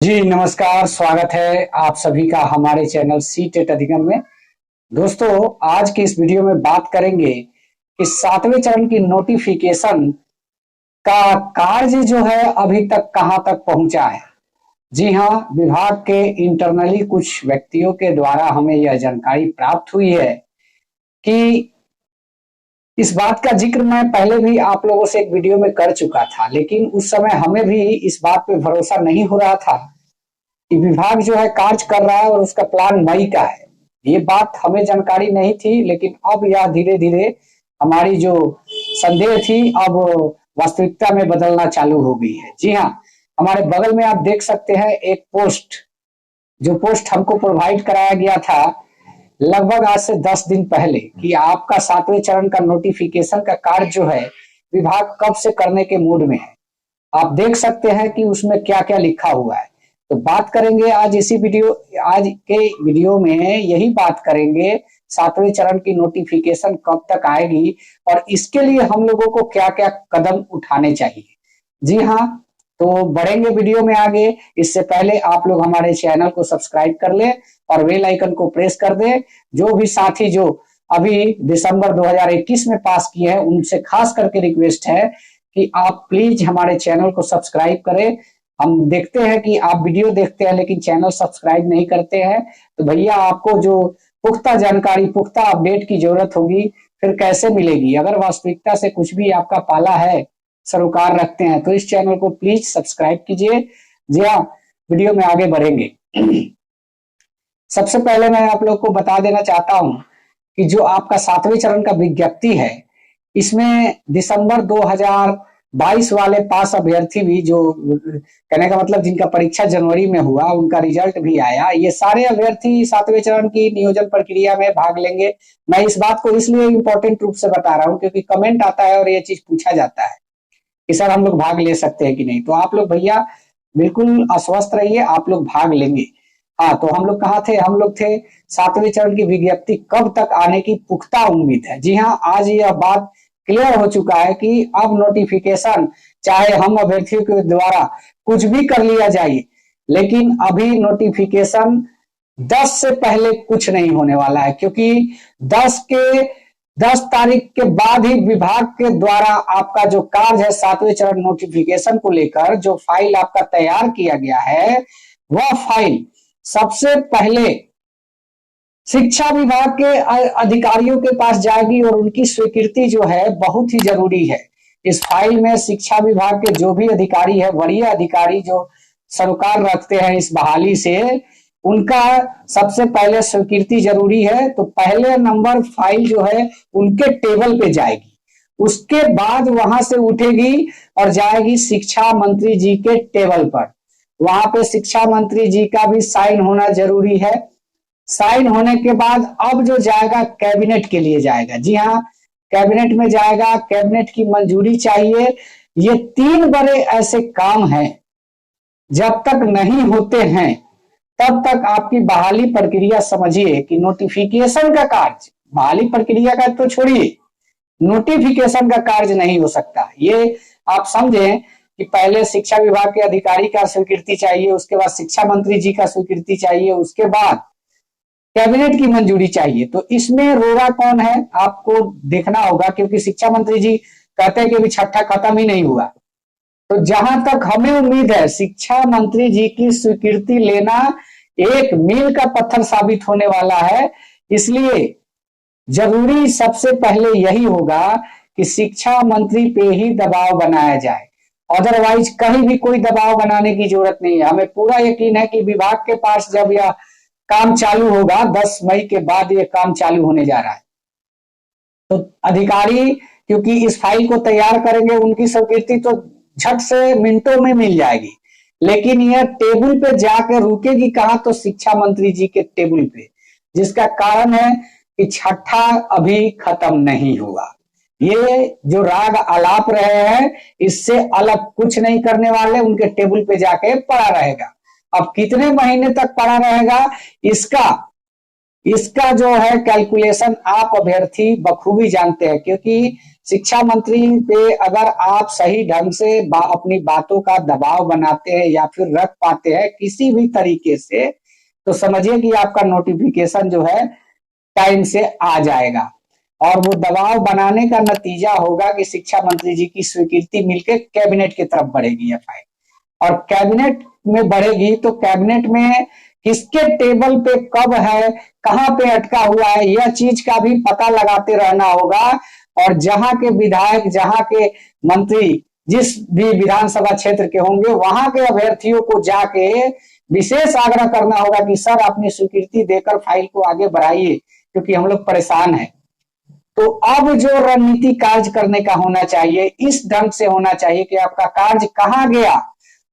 जी नमस्कार, स्वागत है आप सभी का हमारे चैनल सी टेट अधिगम में। दोस्तों, आज की इस वीडियो में बात करेंगे कि सातवें चरण की नोटिफिकेशन का कार्य जो है अभी तक कहां तक पहुंचा है। जी हाँ, विभाग के इंटरनली कुछ व्यक्तियों के द्वारा हमें यह जानकारी प्राप्त हुई है कि इस बात का जिक्र मैं पहले भी आप लोगों से एक वीडियो में कर चुका था, लेकिन उस समय हमें भी इस बात पे भरोसा नहीं हो रहा था कि विभाग जो है कार्य कर रहा है और उसका प्लान मई का है। ये बात हमें जानकारी नहीं थी, लेकिन अब यह धीरे धीरे हमारी जो संदेह थी अब वास्तविकता में बदलना चालू हो गई है। जी हाँ, हमारे बगल में आप देख सकते हैं एक पोस्ट, जो पोस्ट हमको प्रोवाइड कराया गया था लगभग आज से 10 दिन पहले कि आपका सातवें चरण का नोटिफिकेशन का कार्य जो है विभाग कब से करने के मूड में है। आप देख सकते हैं कि उसमें क्या क्या लिखा हुआ है। तो बात करेंगे आज के वीडियो में यही बात करेंगे सातवें चरण की नोटिफिकेशन कब तक आएगी और इसके लिए हम लोगों को क्या क्या कदम उठाने चाहिए। जी हाँ, तो बढ़ेंगे वीडियो में आगे। इससे पहले आप लोग हमारे चैनल को सब्सक्राइब कर ले और बेल आइकन को प्रेस कर दे। जो भी साथी जो अभी दिसंबर 2021 में पास किए हैं उनसे खास करके रिक्वेस्ट है कि आप प्लीज हमारे चैनल को सब्सक्राइब करें। हम देखते हैं कि आप वीडियो देखते हैं लेकिन चैनल सब्सक्राइब नहीं करते हैं, तो भैया आपको जो पुख्ता जानकारी, पुख्ता अपडेट की जरूरत होगी फिर कैसे मिलेगी। अगर वास्तविकता से कुछ भी आपका पाला है, सरोकार रखते हैं, तो इस चैनल को प्लीज सब्सक्राइब कीजिए। जी हाँ, वीडियो में आगे बढ़ेंगे। सबसे पहले मैं आप लोग को बता देना चाहता हूं कि जो आपका सातवें चरण का विज्ञप्ति है, इसमें दिसंबर 2022 वाले पास अभ्यर्थी भी, जो कहने का मतलब जिनका परीक्षा जनवरी में हुआ उनका रिजल्ट भी आया, ये सारे अभ्यर्थी सातवें चरण की नियोजन प्रक्रिया में भाग लेंगे। मैं इस बात को इसलिए इंपॉर्टेंट रूप से बता रहा हूं क्योंकि कमेंट आता है और ये चीज पूछा जाता है कि सर हम लोग भाग ले सकते हैं कि नहीं। तो आप लोग भैया बिल्कुल आश्वस्त रहिए, आप लोग भाग लेंगे। हाँ, तो हम लोग कहाँ थे? हम लोग थे सातवें चरण की विज्ञप्ति कब तक आने की पुख्ता उम्मीद है। जी हाँ, आज यह बात क्लियर हो चुका है कि अब नोटिफिकेशन चाहे हम अभ्यर्थियों के द्वारा कुछ भी कर लिया जाए, लेकिन अभी नोटिफिकेशन 10 से पहले कुछ नहीं होने वाला है, क्योंकि 10 तारीख के बाद ही विभाग के द्वारा आपका जो कार्य है सातवें चरण नोटिफिकेशन को लेकर जो फाइल आपका तैयार किया गया है, वह फाइल सबसे पहले शिक्षा विभाग के अधिकारियों के पास जाएगी और उनकी स्वीकृति जो है बहुत ही जरूरी है। इस फाइल में शिक्षा विभाग के जो भी अधिकारी है, वरीय अधिकारी जो सरोकार रखते हैं इस बहाली से, उनका सबसे पहले स्वीकृति जरूरी है। तो पहले नंबर फाइल जो है उनके टेबल पे जाएगी, उसके बाद वहां से उठेगी और जाएगी शिक्षा मंत्री जी के टेबल पर। वहां पे शिक्षा मंत्री जी का भी साइन होना जरूरी है। साइन होने के बाद अब जो जाएगा कैबिनेट के लिए जाएगा। जी हाँ, कैबिनेट में जाएगा, कैबिनेट की मंजूरी चाहिए। ये 3 बड़े ऐसे काम हैं, जब तक नहीं होते हैं तब तक आपकी बहाली प्रक्रिया समझिए कि नोटिफिकेशन का कार्य, बहाली प्रक्रिया का तो छोड़िए, नोटिफिकेशन का कार्य नहीं हो सकता। ये आप समझें कि पहले शिक्षा विभाग के अधिकारी का स्वीकृति चाहिए, उसके बाद शिक्षा मंत्री जी का स्वीकृति चाहिए, उसके बाद कैबिनेट की मंजूरी चाहिए। तो इसमें रोड़ा कौन है आपको देखना होगा, क्योंकि शिक्षा मंत्री जी कहते हैं कि अभी छठा खत्म ही नहीं हुआ। तो जहां तक हमें उम्मीद है शिक्षा मंत्री जी की स्वीकृति लेना एक मील का पत्थर साबित होने वाला है। इसलिए जरूरी सबसे पहले यही होगा कि शिक्षा मंत्री पे ही दबाव बनाया जाए, अदरवाइज कहीं भी कोई दबाव बनाने की जरूरत नहीं है। हमें पूरा यकीन है कि विभाग के पास जब यह काम चालू होगा, 10 मई के बाद यह काम चालू होने जा रहा है, तो अधिकारी क्योंकि इस फाइल को तैयार करेंगे, उनकी स्वीकृति तो झट से मिनटों में मिल जाएगी, लेकिन यह टेबल पे जाकर रुकेगी कहां? तो शिक्षा मंत्री जी के टेबल पे, जिसका कारण है कि छठा अभी खत्म नहीं हुआ। ये जो राग आलाप रहे हैं इससे अलग कुछ नहीं करने वाले, उनके टेबल पे जाके पड़ा रहेगा। अब कितने महीने तक पड़ा रहेगा इसका इसका जो है कैलकुलेशन आप अभ्यर्थी बखूबी जानते हैं, क्योंकि शिक्षा मंत्री पे अगर आप सही ढंग से अपनी बातों का दबाव बनाते हैं या फिर रख पाते हैं किसी भी तरीके से, तो समझिए कि आपका नोटिफिकेशन जो है टाइम से आ जाएगा। और वो दबाव बनाने का नतीजा होगा कि शिक्षा मंत्री जी की स्वीकृति मिलकर कैबिनेट की तरफ बढ़ेगी ये फाइल, और कैबिनेट में बढ़ेगी तो कैबिनेट में किसके टेबल पे कब है, कहां पे अटका हुआ है, यह चीज का भी पता लगाते रहना होगा। और जहां के विधायक, जहां के मंत्री जिस भी विधानसभा क्षेत्र के होंगे वहां के अभ्यर्थियों को जाके विशेष आग्रह करना होगा कि सर अपनी स्वीकृति देकर फाइल को आगे बढ़ाइए क्योंकि हम लोग परेशान हैं। तो अब जो रणनीति कार्य करने का होना चाहिए इस ढंग से होना चाहिए कि आपका कार्य कहाँ गया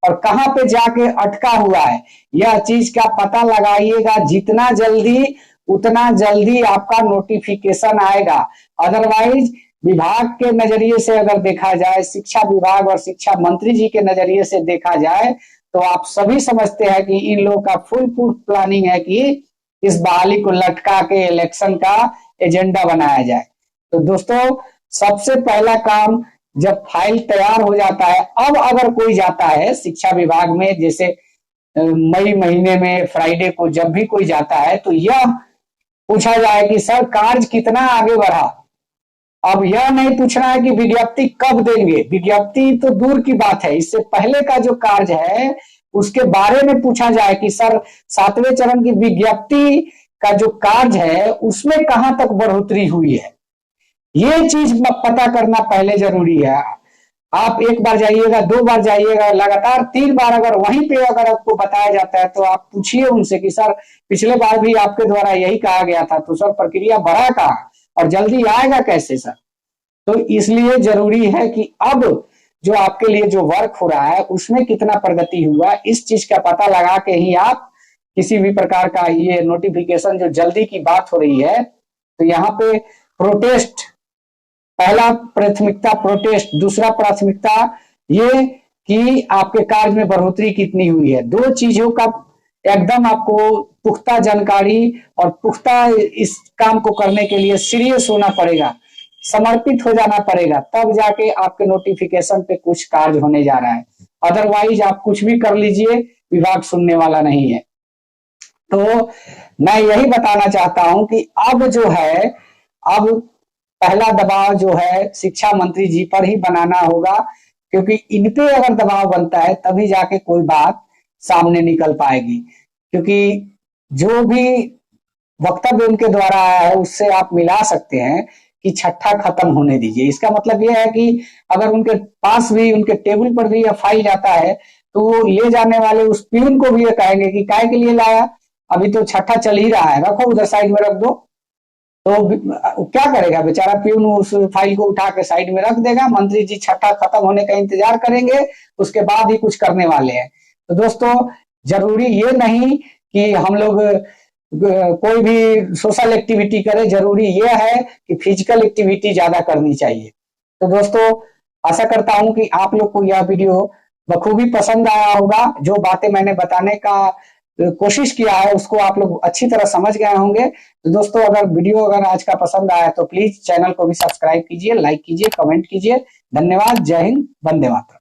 और कहां पे जाके अटका हुआ है, यह चीज का पता लगाइएगा। जितना जल्दी उतना जल्दी आपका नोटिफिकेशन आएगा। अदरवाइज विभाग के नजरिए से अगर देखा जाए, शिक्षा विभाग और शिक्षा मंत्री जी के नजरिए से देखा जाए, तो आप सभी समझते हैं कि इन लोगों का फुल प्रूफ प्लानिंग है कि इस बहाली को लटका के इलेक्शन का एजेंडा बनाया जाए। तो दोस्तों सबसे पहला काम, जब फाइल तैयार हो जाता है, अब अगर कोई जाता है शिक्षा विभाग में, जैसे मई महीने में फ्राइडे को जब भी कोई जाता है तो यह पूछा जाए कि सर कार्य कितना आगे बढ़ा। अब यह नहीं पूछना है कि विज्ञप्ति कब देंगे, विज्ञप्ति तो दूर की बात है, इससे पहले का जो कार्य है उसके बारे में पूछा जाए कि सर 7वें चरण की विज्ञप्ति का जो कार्य है उसमें कहां तक बढ़ोतरी हुई है, ये चीज पता करना पहले जरूरी है। आप एक बार जाइएगा, 2 बार जाइएगा, लगातार 3 बार अगर वहीं पे अगर आपको बताया जाता है तो आप पूछिए उनसे कि सर पिछले बार भी आपके द्वारा यही कहा गया था, तो सर प्रक्रिया बढ़ा कहाँ और जल्दी आएगा कैसे सर। तो इसलिए जरूरी है कि अब जो आपके लिए जो वर्क हो रहा है उसमें कितना प्रगति हुआ, इस चीज का पता लगा के ही आप किसी भी प्रकार का ये नोटिफिकेशन, जो जल्दी की बात हो रही है, तो यहाँ पे प्रोटेस्ट, पहला प्राथमिकता प्रोटेस्ट, दूसरा प्राथमिकता ये कि आपके कार्य में बढ़ोतरी कितनी हुई है। 2 चीजों का एकदम आपको पुख्ता जानकारी और पुख्ता इस काम को करने के लिए सीरियस होना पड़ेगा, समर्पित हो जाना पड़ेगा, तब जाके आपके नोटिफिकेशन पे कुछ कार्य होने जा रहा है। अदरवाइज आप कुछ भी कर लीजिए, विभाग सुनने वाला नहीं है। तो मैं यही बताना चाहता हूं कि अब जो है, अब पहला दबाव जो है शिक्षा मंत्री जी पर ही बनाना होगा, क्योंकि इन पे अगर दबाव बनता है तभी जाके कोई बात सामने निकल पाएगी। क्योंकि जो भी वक्तव्य उनके द्वारा आया है उससे आप मिला सकते हैं कि छठा खत्म होने दीजिए। इसका मतलब यह है कि अगर उनके पास भी, उनके टेबल पर भी यह फाइल जाता है तो वो ले जाने वाले उस प्यून को भी ये कहेंगे कि काय के लिए लाया, अभी तो छठा चल ही रहा है, रखो उधर साइड में रख दो। तो क्या करेगा बेचारा प्यून, उस फाइल को उठा के साइड में रख देगा, मंत्री जी छठा खत्म होने का इंतजार करेंगे, उसके बाद ही कुछ करने वाले हैं। तो दोस्तों जरूरी ये नहीं कि हम लोग कोई भी सोशल एक्टिविटी करे, जरूरी ये है कि फिजिकल एक्टिविटी ज्यादा करनी चाहिए। तो दोस्तों आशा करता हूं कि आप लोग को यह वीडियो बखूबी पसंद आया होगा। जो बातें मैंने बताने का कोशिश किया है उसको आप लोग अच्छी तरह समझ गए होंगे। तो दोस्तों अगर वीडियो अगर आज का पसंद आया तो प्लीज चैनल को भी सब्सक्राइब कीजिए, लाइक कीजिए, कमेंट कीजिए। धन्यवाद। जय हिंद, वंदे मातरम।